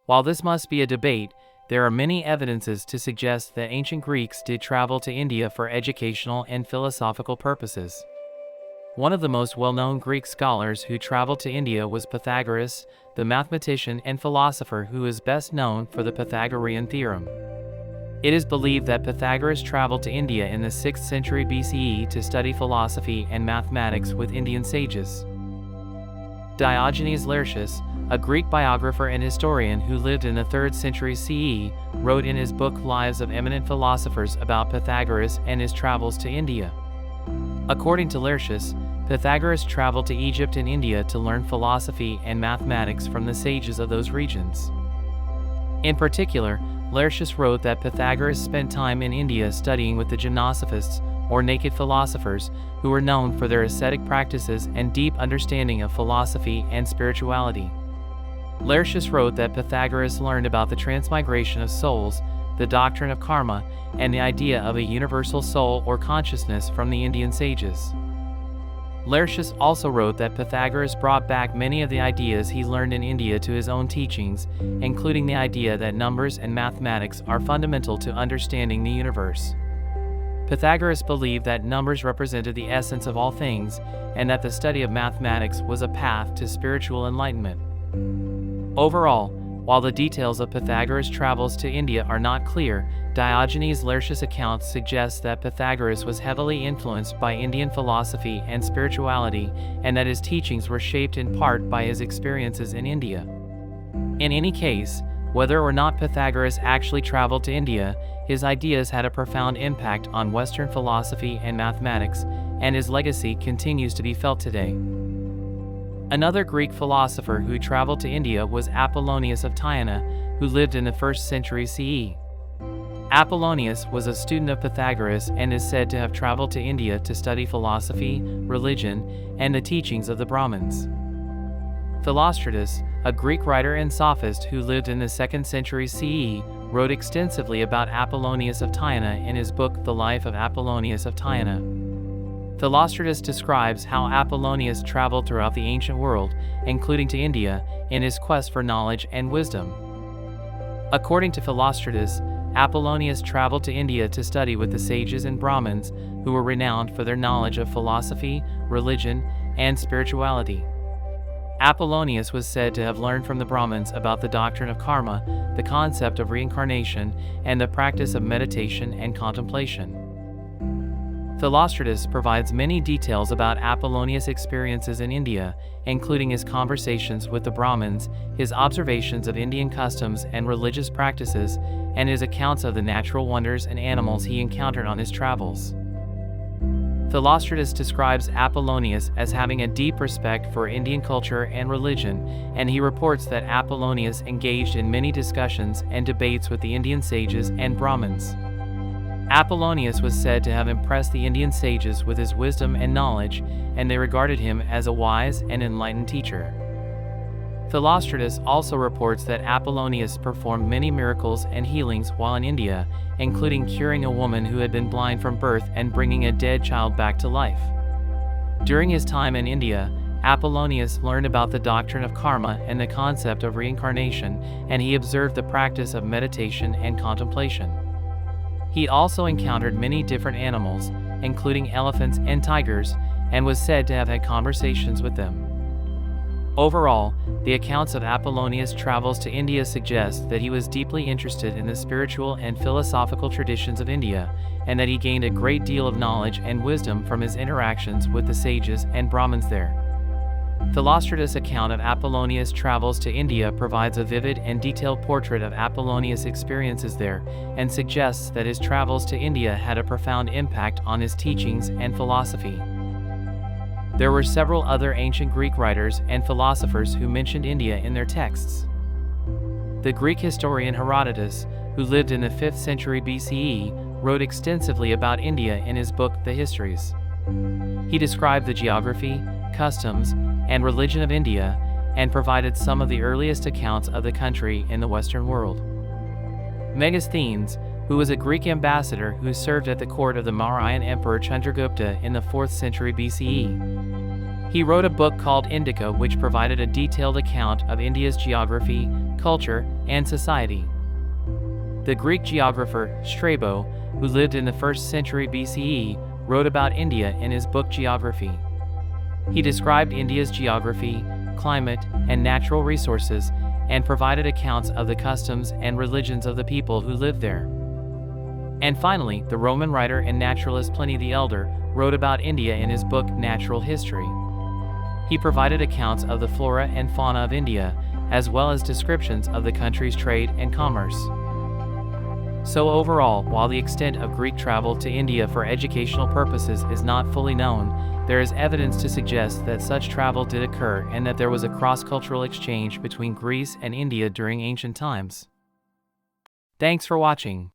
While this must be a debate, there are many evidences to suggest that ancient Greeks did travel to India for educational and philosophical purposes. One of the most well-known Greek scholars who traveled to India was Pythagoras, the mathematician and philosopher who is best known for the Pythagorean theorem. It is believed that Pythagoras traveled to India in the 6th century BCE to study philosophy and mathematics with Indian sages. Diogenes Laertius, a Greek biographer and historian who lived in the 3rd century CE, wrote in his book Lives of Eminent Philosophers about Pythagoras and his travels to India. According to Laertius, Pythagoras traveled to Egypt and India to learn philosophy and mathematics from the sages of those regions. In particular, Laertius wrote that Pythagoras spent time in India studying with the Gymnosophists, or naked philosophers, who were known for their ascetic practices and deep understanding of philosophy and spirituality. Laertius wrote that Pythagoras learned about the transmigration of souls, the doctrine of karma, and the idea of a universal soul or consciousness from the Indian sages. Laertius also wrote that Pythagoras brought back many of the ideas he learned in India to his own teachings, including the idea that numbers and mathematics are fundamental to understanding the universe. Pythagoras believed that numbers represented the essence of all things, and that the study of mathematics was a path to spiritual enlightenment. Overall, while the details of Pythagoras' travels to India are not clear, Diogenes Laertius' accounts suggest that Pythagoras was heavily influenced by Indian philosophy and spirituality, and that his teachings were shaped in part by his experiences in India. In any case, whether or not Pythagoras actually traveled to India, his ideas had a profound impact on Western philosophy and mathematics, and his legacy continues to be felt today. Another Greek philosopher who traveled to India was Apollonius of Tyana, who lived in the 1st century CE. Apollonius was a student of Pythagoras and is said to have traveled to India to study philosophy, religion, and the teachings of the Brahmins. Philostratus, a Greek writer and sophist who lived in the 2nd century CE, wrote extensively about Apollonius of Tyana in his book The Life of Apollonius of Tyana. Philostratus describes how Apollonius traveled throughout the ancient world, including to India, in his quest for knowledge and wisdom. According to Philostratus, Apollonius traveled to India to study with the sages and Brahmins, who were renowned for their knowledge of philosophy, religion, and spirituality. Apollonius was said to have learned from the Brahmins about the doctrine of karma, the concept of reincarnation, and the practice of meditation and contemplation. Philostratus provides many details about Apollonius' experiences in India, including his conversations with the Brahmins, his observations of Indian customs and religious practices, and his accounts of the natural wonders and animals he encountered on his travels. Philostratus describes Apollonius as having a deep respect for Indian culture and religion, and he reports that Apollonius engaged in many discussions and debates with the Indian sages and Brahmins. Apollonius was said to have impressed the Indian sages with his wisdom and knowledge, and they regarded him as a wise and enlightened teacher. Philostratus also reports that Apollonius performed many miracles and healings while in India, including curing a woman who had been blind from birth and bringing a dead child back to life. During his time in India, Apollonius learned about the doctrine of karma and the concept of reincarnation, and he observed the practice of meditation and contemplation. He also encountered many different animals, including elephants and tigers, and was said to have had conversations with them. Overall, the accounts of Apollonius' travels to India suggest that he was deeply interested in the spiritual and philosophical traditions of India, and that he gained a great deal of knowledge and wisdom from his interactions with the sages and Brahmins there. Philostratus' account of Apollonius' travels to India provides a vivid and detailed portrait of Apollonius' experiences there, and suggests that his travels to India had a profound impact on his teachings and philosophy. There were several other ancient Greek writers and philosophers who mentioned India in their texts. The Greek historian Herodotus, who lived in the 5th century BCE, wrote extensively about India in his book The Histories. He described the geography, customs, and religion of India, and provided some of the earliest accounts of the country in the Western world. Megasthenes, who was a Greek ambassador who served at the court of the Mauryan Emperor Chandragupta in the 4th century BCE. He wrote a book called Indica, which provided a detailed account of India's geography, culture, and society. The Greek geographer Strabo, who lived in the 1st century BCE, wrote about India in his book Geography. He described India's geography, climate, and natural resources, and provided accounts of the customs and religions of the people who lived there. And finally, the Roman writer and naturalist Pliny the Elder wrote about India in his book Natural History. He provided accounts of the flora and fauna of India, as well as descriptions of the country's trade and commerce. So overall, while the extent of Greek travel to India for educational purposes is not fully known, there is evidence to suggest that such travel did occur and that there was a cross-cultural exchange between Greece and India during ancient times. Thanks for watching.